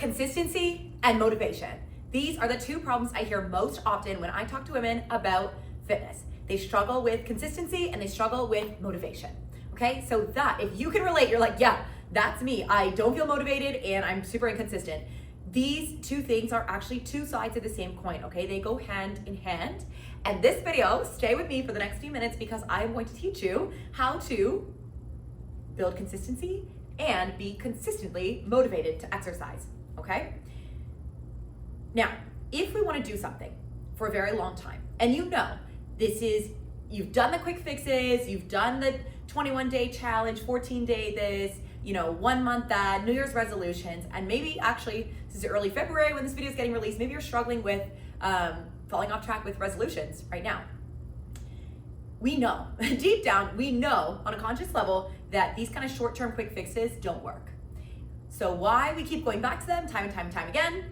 Consistency and motivation. These are the two problems I hear most often when I talk to women about fitness. They struggle with consistency and they struggle with motivation. Okay, so that if you can relate, you're like, yeah, that's me. I don't feel motivated and I'm super inconsistent. These two things are actually two sides of the same coin, okay? They go hand in hand. And this video, stay with me for the next few minutes because I'm going to teach you how to build consistency and be consistently motivated to exercise, okay? Now, if we want to do something for a very long time, and you know, you've done the quick fixes, you've done the 21-day challenge, 14-day this, 1 month that, New Year's resolutions, and maybe actually, this is early February when this video is getting released, maybe you're struggling with falling off track with resolutions right now. We know, deep down, we know on a conscious level that these kind of short-term quick fixes don't work. So why we keep going back to them time and time and time again,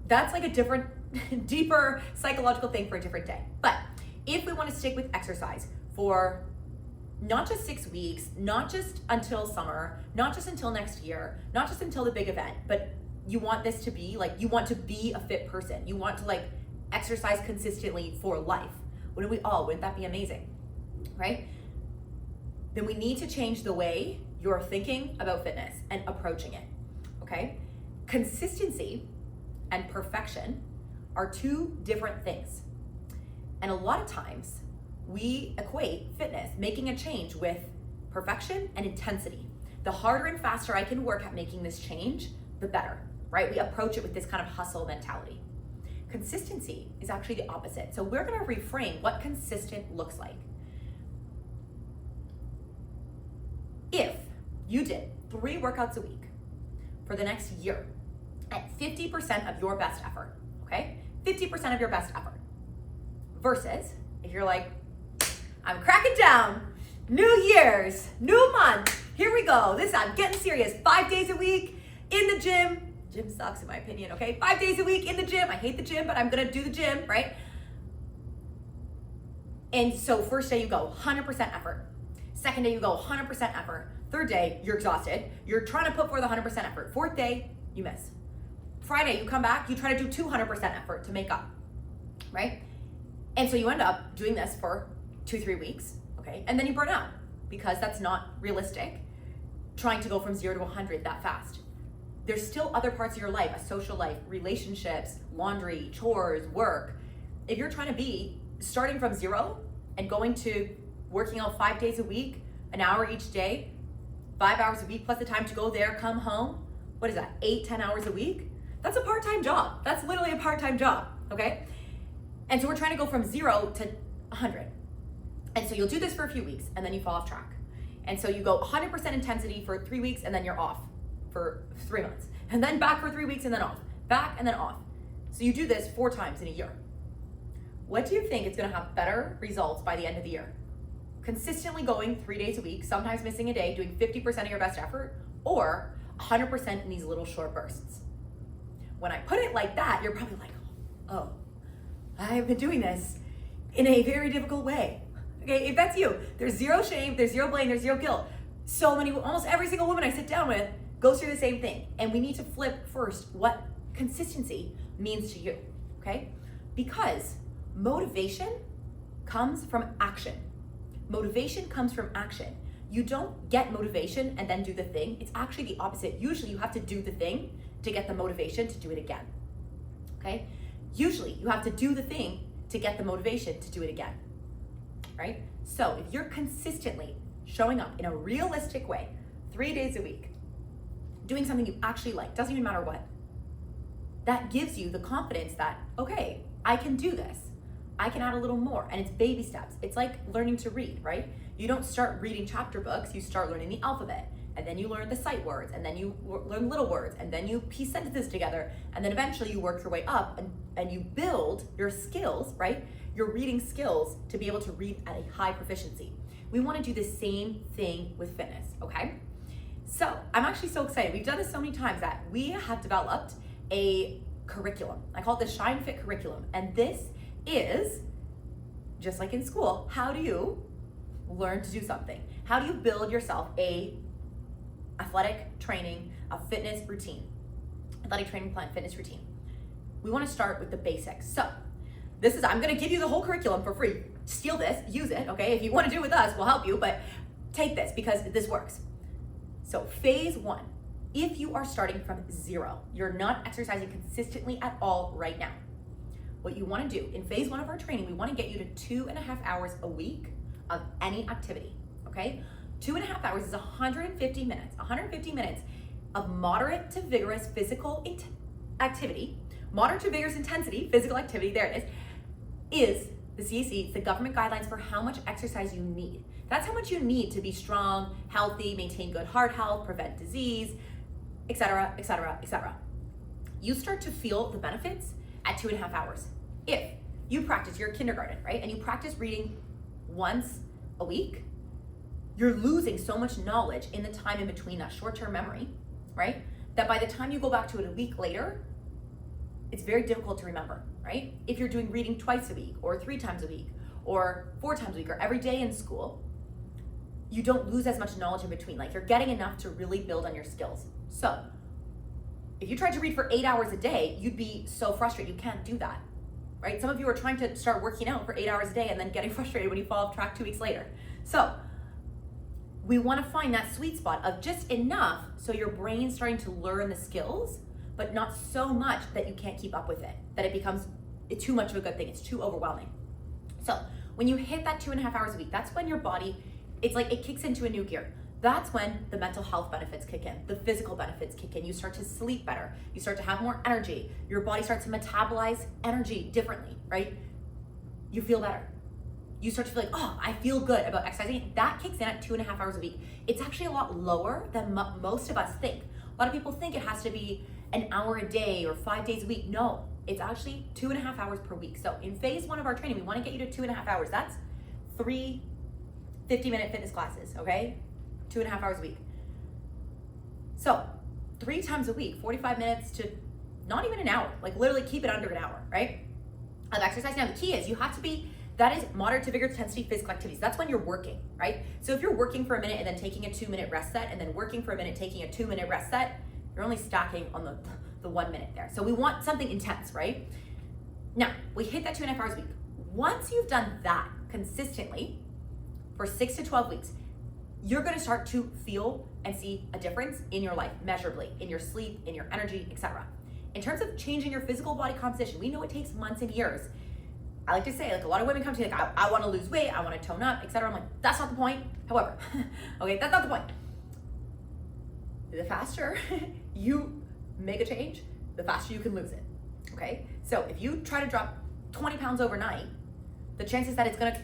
that's like a different, deeper psychological thing for a different day. But if we want to stick with exercise for not just 6 weeks, not just until summer, not just until next year, not just until the big event, but you want this to be like, you want to be a fit person. You want to like exercise consistently for life. Wouldn't that be amazing, right? Then we need to change the way you're thinking about fitness and approaching it, okay? Consistency and perfection are two different things. And a lot of times we equate fitness, making a change, with perfection and intensity. The harder and faster I can work at making this change, the better, right? We approach it with this kind of hustle mentality. Consistency is actually the opposite. So we're gonna reframe what consistent looks like. If you did 3 workouts a week for the next year at 50% of your best effort, okay? 50% of your best effort. Versus if you're like, I'm cracking down, New Year's, new month, here we go. I'm getting serious. 5 days a week in the gym. Gym sucks in my opinion, okay? 5 days a week in the gym. I hate the gym, but I'm gonna do the gym, right? And so first day you go 100% effort. Second day you go 100% effort. Third day, you're exhausted. You're trying to put forth 100% effort. Fourth day, you miss. Friday, you come back, you try to do 200% effort to make up, right? And so you end up doing this for 2-3 weeks, okay? And then you burn out because that's not realistic, trying to go from 0 to 100 that fast. There's still other parts of your life, a social life, relationships, laundry, chores, work. If you're trying to be starting from 0 and going to working out 5 days a week, an hour each day, 5 hours a week, plus the time to go there, come home, what is that, 8-10 hours a week? That's a part-time job. That's literally a part-time job, okay? And so we're trying to go from 0 to 100. And so you'll do this for a few weeks and then you fall off track. And so you go 100% intensity for 3 weeks and then you're off for 3 months. And then back for 3 weeks and then off. Back and then off. So you do this 4 times in a year. What do you think is gonna have better results by the end of the year? Consistently going 3 days a week, sometimes missing a day, doing 50% of your best effort, or 100% in these little short bursts? When I put it like that, you're probably like, oh, I've been doing this in a very difficult way. Okay, if that's you, there's zero shame, there's zero blame, there's zero guilt. Almost every single woman I sit down with goes through the same thing. And we need to flip first what consistency means to you, okay? Because motivation comes from action. Motivation comes from action. You don't get motivation and then do the thing. It's actually the opposite. Usually you have to do the thing to get the motivation to do it again, okay? Usually you have to do the thing to get the motivation to do it again, right? So if you're consistently showing up in a realistic way, 3 days a week, doing something you actually like, doesn't even matter what, that gives you the confidence that, okay, I can do this. I can add a little more, and it's baby steps. It's like learning to read, right? You don't start reading chapter books, you start learning the alphabet, and then you learn the sight words, and then you learn little words, and then you piece sentences together, and then eventually you work your way up and you build your skills, right? Your reading skills to be able to read at a high proficiency. We want to do the same thing with fitness, okay? So I'm actually so excited. We've done this so many times that we have developed a curriculum. I call it the Shine Fit curriculum. And this is, just like in school, how do you learn to do something? How do you build yourself a athletic training, a fitness routine? athletic training plan, fitness routine. We want to start with the basics. So I'm going to give you the whole curriculum for free. Steal this, use it, okay? If you want to do it with us, we'll help you, but take this because this works. So phase 1, if you are starting from 0, you're not exercising consistently at all right now, what you want to do in phase 1 of our training, we want to get you to 2.5 hours a week of any activity, okay? 2.5 hours is 150 minutes. 150 minutes of moderate to vigorous physical activity, moderate to vigorous intensity, physical activity, there it is the CAC, it's the government guidelines for how much exercise you need. That's how much you need to be strong, healthy, maintain good heart health, prevent disease, etc., etc., etc. You start to feel the benefits at 2.5 hours. If you practice, you're kindergarten, right? And you practice reading once a week, you're losing so much knowledge in the time in between, that short-term memory, right? That by the time you go back to it a week later, it's very difficult to remember, right? If you're doing reading twice a week or 3 times a week or 4 times a week or every day in school, you don't lose as much knowledge in between. Like, you're getting enough to really build on your skills. So if you tried to read for 8 hours a day, you'd be so frustrated. You can't do that, right? Some of you are trying to start working out for 8 hours a day and then getting frustrated when you fall off track 2 weeks later. So we want to find that sweet spot of just enough so your brain's starting to learn the skills, but not so much that you can't keep up with it, that it becomes too much of a good thing. It's too overwhelming. So when you hit that 2.5 hours a week, that's when your body, it's like it kicks into a new gear. That's when the mental health benefits kick in, the physical benefits kick in. You start to sleep better. You start to have more energy. Your body starts to metabolize energy differently, right? You feel better. You start to feel like, oh, I feel good about exercising. That kicks in at 2.5 hours a week. It's actually a lot lower than most of us think. A lot of people think it has to be an hour a day or 5 days a week. No, it's actually 2.5 hours per week. So in phase 1 of our training, we want to get you to 2.5 hours. That's 3 50-minute fitness classes, okay? 2.5 hours a week. So 3 times a week, 45 minutes to not even an hour, like literally keep it under an hour, right? Of exercise. Now the key is you have to be, that is moderate to vigorous intensity physical activities. That's when you're working, right? So if you're working for a minute and then taking a 2-minute rest set and then working for a minute, taking a 2-minute rest set, you're only stacking on the 1 minute there. So we want something intense, right? Now, we hit that 2.5 hours a week. Once you've done that consistently for 6 to 12 weeks, you're gonna start to feel and see a difference in your life, measurably, in your sleep, in your energy, etc. In terms of changing your physical body composition, we know it takes months and years. I like to say, like, a lot of women come to me like, I wanna lose weight, I wanna tone up, etc. I'm like, that's not the point. However, okay, that's not the point. The faster you make a change, the faster you can lose it, okay? So if you try to drop 20 pounds overnight, the chances that it's gonna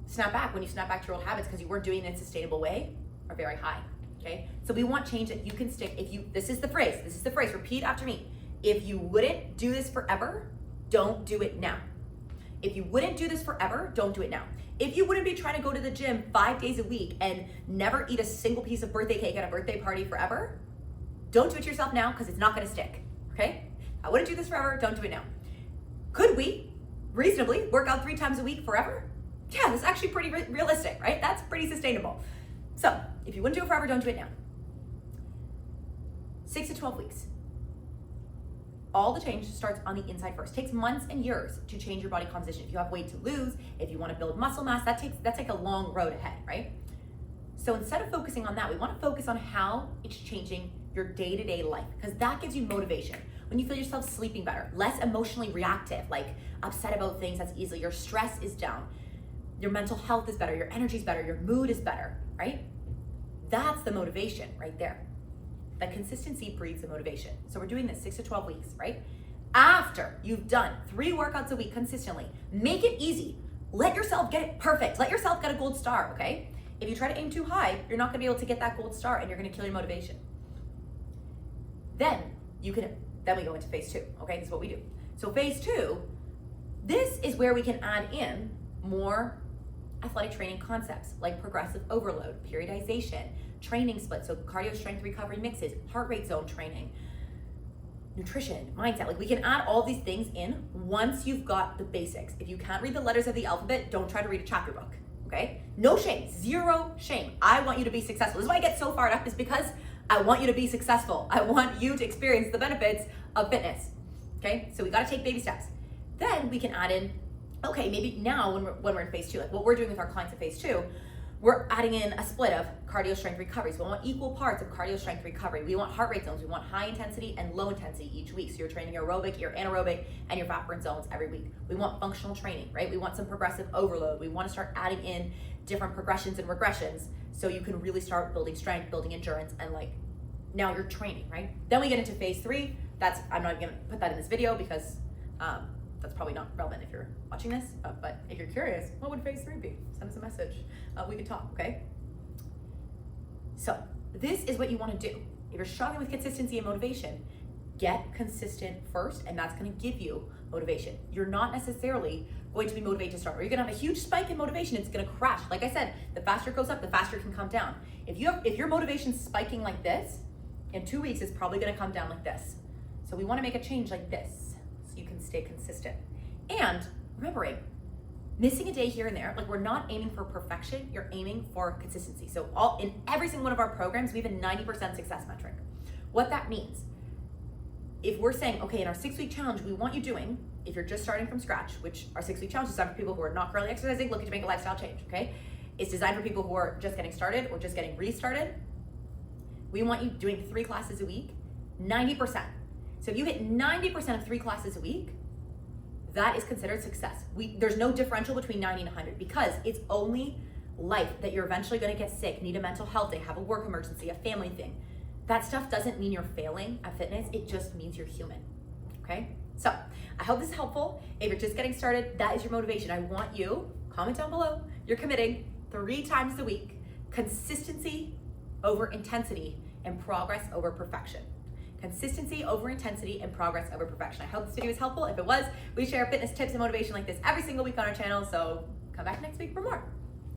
snap back when you snap back to your old habits because you weren't doing it in a sustainable way are very high, okay? So we want change that you can stick. This is the phrase, repeat after me. If you wouldn't do this forever, don't do it now. If you wouldn't do this forever, don't do it now. If you wouldn't be trying to go to the gym 5 days a week and never eat a single piece of birthday cake at a birthday party forever, don't do it to yourself now because it's not gonna stick, okay? I wouldn't do this forever, don't do it now. Could we reasonably work out 3 times a week forever? Yeah, that's actually pretty realistic, right? That's pretty sustainable. So if you wouldn't do it forever, don't do it now. 6 to 12 weeks. All the change starts on the inside first. It takes months and years to change your body composition. If you have weight to lose, if you want to build muscle mass, that's like a long road ahead, right? So instead of focusing on that, we want to focus on how it's changing your day-to-day life, because that gives you motivation. When you feel yourself sleeping better, less emotionally reactive, like upset about things as easily, your stress is down, your mental health is better, your energy is better, your mood is better, right? That's the motivation right there. That consistency breeds the motivation. So we're doing this 6 to 12 weeks, right? After you've done 3 workouts a week consistently, make it easy. Let yourself get it perfect. Let yourself get a gold star, okay? If you try to aim too high, you're not gonna be able to get that gold star and you're gonna kill your motivation. Then we go into phase 2, okay? This is what we do. So phase 2, this is where we can add in more athletic training concepts like progressive overload, periodization, training splits, so cardio strength recovery mixes, heart rate zone training, nutrition, mindset. Like, we can add all these things in once you've got the basics. If you can't read the letters of the alphabet, don't try to read a chapter book, okay? No shame, 0 shame. I want you to be successful. This is why I get so fired up, is because I want you to be successful. I want you to experience the benefits of fitness. Okay, so we got to take baby steps. Then we can add in, okay, maybe now when we're in phase 2, like what we're doing with our clients in phase 2, we're adding in a split of cardio strength recovery. So we want equal parts of cardio strength recovery. We want heart rate zones. We want high intensity and low intensity each week. So you're training your aerobic, your anaerobic, and your fat burn zones every week. We want functional training, right? We want some progressive overload. We want to start adding in different progressions and regressions so you can really start building strength, building endurance, and like now you're training, right? Then we get into phase 3. I'm not even gonna put that in this video because that's probably not relevant if you're watching this, but if you're curious, what would phase 3 be? Send us a message. We could talk, okay? So this is what you want to do. If you're struggling with consistency and motivation, get consistent first, and that's going to give you motivation. You're not necessarily going to be motivated to start, or you're going to have a huge spike in motivation. It's going to crash. Like I said, the faster it goes up, the faster it can come down. If your motivation's spiking like this, in 2 weeks, it's probably going to come down like this. So we want to make a change like this so you can stay consistent. And remembering, missing a day here and there, like we're not aiming for perfection, you're aiming for consistency. So in every single one of our programs, we have a 90% success metric. What that means, if we're saying, okay, in our 6-week challenge, we want you doing, if you're just starting from scratch, which our 6-week challenge is designed for people who are not currently exercising, looking to make a lifestyle change, okay? It's designed for people who are just getting started or just getting restarted. We want you doing 3 classes a week, 90%. So if you hit 90% of 3 classes a week, that is considered success. There's no differential between 90 and 100 because it's only life that you're eventually gonna get sick, need a mental health day, have a work emergency, a family thing. That stuff doesn't mean you're failing at fitness, it just means you're human, okay? So I hope this is helpful. If you're just getting started, that is your motivation. I want you, comment down below, you're committing 3 times a week, consistency over intensity and progress over perfection. Consistency over intensity and progress over perfection. I hope this video was helpful. If it was, we share fitness tips and motivation like this every single week on our channel, so come back next week for more.